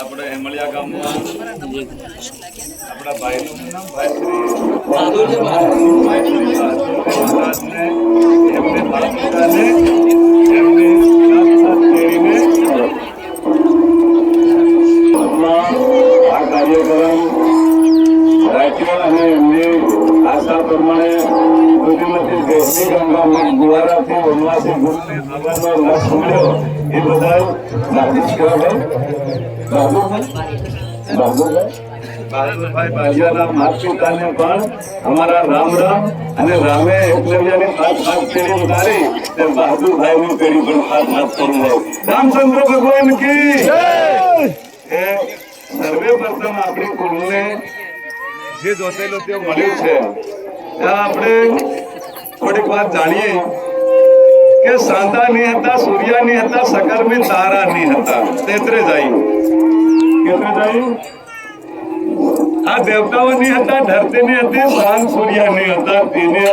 આપણે હેમળિયા ગામમાં આપણા ભાઈનું નામ ભાઈ શ્રી મહારાજને એમને બાપુદાને એમને તેડીને આ કાર્યક્રમ રાખ્યો અને એમની આશા પ્રમાણે બુદ્ધિમતી દેશની ગંગામાં ગુવારાથી વનવાસી ગુરુને ભગવાનનો રસ મળ્યો એ બધા બહાદુરભાઈ બાજીયાના માતા પિતાને પણ અમારા રામ રામ અને રામે એકલવ્યની 5 પેઢી ઉતારી તે બહાદુરભાઈની પેઢી પણ 5 કરી જાય રામચંદ્ર ભગવાન કી જય એ સર્વે પ્રથમ આપણી કુળને જે જોતેલો તે મળ્યું છે ત્યાં આપણે થોડીક વાત જાણીએ કે સાંતા નહીં હતા સૂર્ય નહીં હતા સકર્મી તારા નહીં હતા તેત્રે જાય કેત્રે જાય આ દેવતાઓ નહીં હતા ધરતી નહીં હતી ચાંદ સૂર્ય નહીં હતા તેને